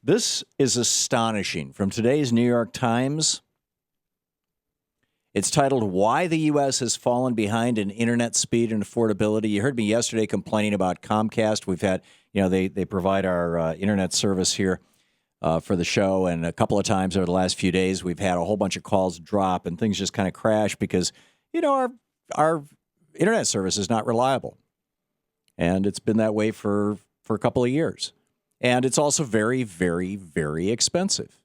This is astonishing from today's New York Times. It's titled, Why the U.S. Has Fallen Behind in Internet Speed and Affordability. You heard me yesterday complaining about Comcast. We've had, they provide our internet service here for the show. And a couple of times over the last few days, we've had a whole bunch of calls drop and things just kind of crash because, our internet service is not reliable. And it's been that way for a couple of years. And it's also very, very, very expensive.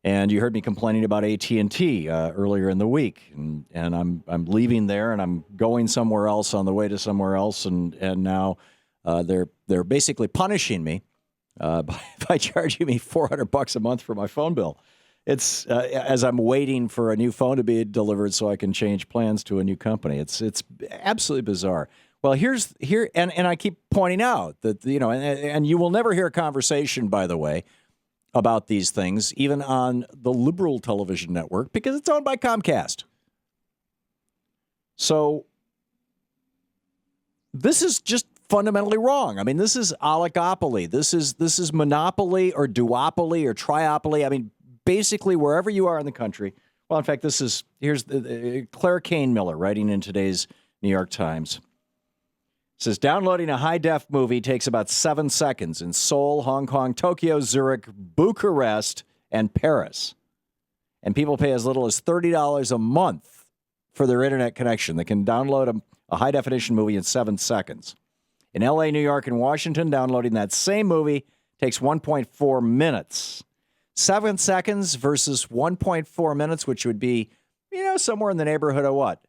And you heard me complaining about AT&T earlier in the week, and I'm leaving there and I'm going somewhere else on the way to somewhere else, and now they're basically punishing me by charging me $400 a month for my phone bill. It's as I'm waiting for a new phone to be delivered so I can change plans to a new company. It's absolutely bizarre. Well, here, and I keep pointing out that, and you will never hear a conversation, by the way, about these things, even on the liberal television network, because it's owned by Comcast. So this is just fundamentally wrong. I mean, this is oligopoly. This is monopoly or duopoly or triopoly. I mean, basically, wherever you are in the country. Well, in fact, here's Claire Kane Miller writing in today's New York Times. Says downloading a high-def movie takes about 7 seconds in Seoul, Hong Kong, Tokyo, Zurich, Bucharest, and Paris. And people pay as little as $30 a month for their internet connection. They can download a high-definition movie in 7 seconds. In L.A., New York, and Washington, downloading that same movie takes 1.4 minutes. 7 seconds versus 1.4 minutes, which would be, somewhere in the neighborhood of what?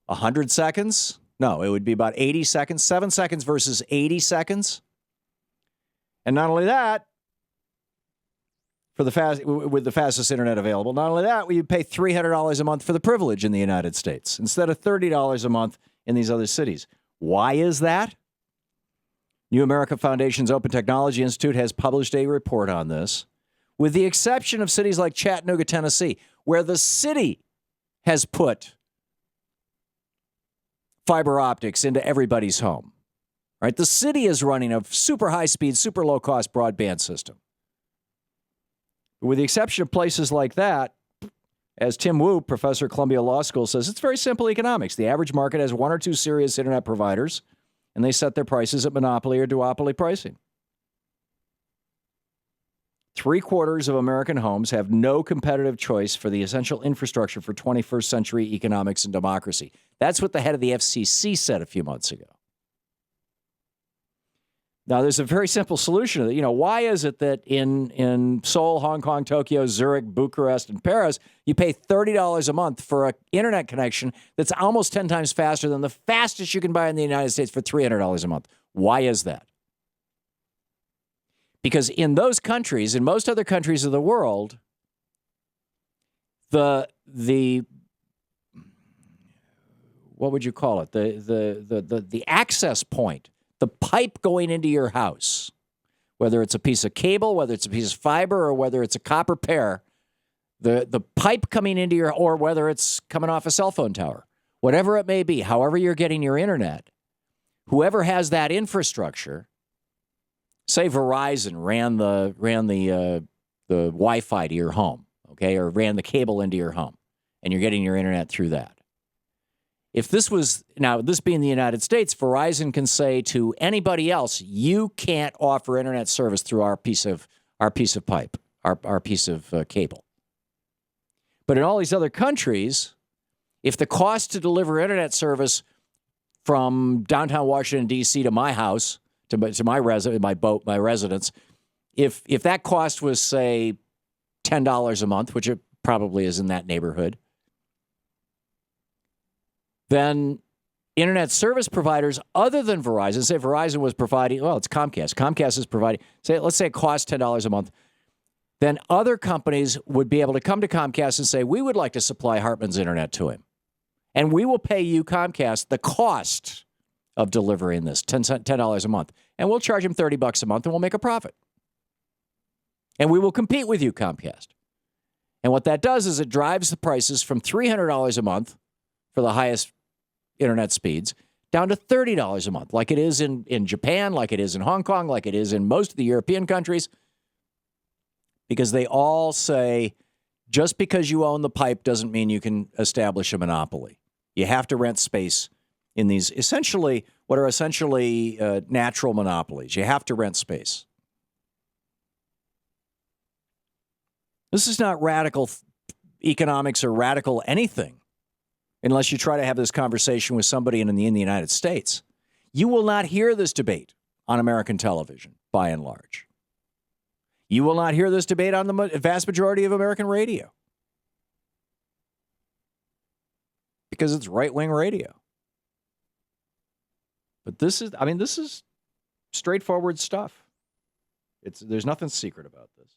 100 seconds? No, it would be about 80 seconds. 7 seconds versus 80 seconds. And not only that, with the fastest internet available, not only that, you pay $300 a month for the privilege in the United States instead of $30 a month in these other cities. Why is that? New America Foundation's Open Technology Institute has published a report on this, with the exception of cities like Chattanooga, Tennessee, where the city has put fiber optics into everybody's home. Right? The city is running a super high-speed, super low-cost broadband system. With the exception of places like that, as Tim Wu, professor at Columbia Law School, says, it's very simple economics. The average market has one or two serious internet providers, and they set their prices at monopoly or duopoly pricing. 3/4 of American homes have no competitive choice for the essential infrastructure for 21st century economics and democracy. That's what the head of the FCC said a few months ago. Now, there's a very simple solution to that. Why is it that in Seoul, Hong Kong, Tokyo, Zurich, Bucharest, and Paris, you pay $30 a month for an internet connection that's almost 10 times faster than the fastest you can buy in the United States for $300 a month? Why is that? Because in those countries, in most other countries of the world, the what would you call it? The access point, the pipe going into your house, whether it's a piece of cable, whether it's a piece of fiber, or whether it's a copper pair, the pipe coming into or whether it's coming off a cell phone tower, whatever it may be, however you're getting your internet, whoever has that infrastructure. Say Verizon ran the Wi-Fi to your home, okay, or ran the cable into your home, and you're getting your internet through that. If this being the United States, Verizon can say to anybody else, you can't offer internet service through our piece of pipe, our piece of cable. But in all these other countries, if the cost to deliver internet service from downtown Washington, D.C. to my house, to my residence, if that cost was, say, $10 a month, which it probably is in that neighborhood, then internet service providers other than Verizon, say Verizon was providing, well, it's Comcast. Comcast is providing, let's say it costs $10 a month. Then other companies would be able to come to Comcast and say, we would like to supply Hartmann's internet to him. And we will pay you, Comcast, the cost of delivering this, $10 a month. And we'll charge him $30 a month and we'll make a profit. And we will compete with you, Comcast. And what that does is it drives the prices from $300 a month for the highest internet speeds down to $30 a month, like it is in Japan, like it is in Hong Kong, like it is in most of the European countries. because they all say just because you own the pipe doesn't mean you can establish a monopoly. You have to rent space in these what are essentially natural monopolies. You have to rent space. This is not radical economics or radical anything unless you try to have this conversation with somebody in the United States. You will not hear this debate on American television, by and large. You will not hear this debate on the vast majority of American radio because it's right-wing radio. But this is straightforward stuff. There's nothing secret about this.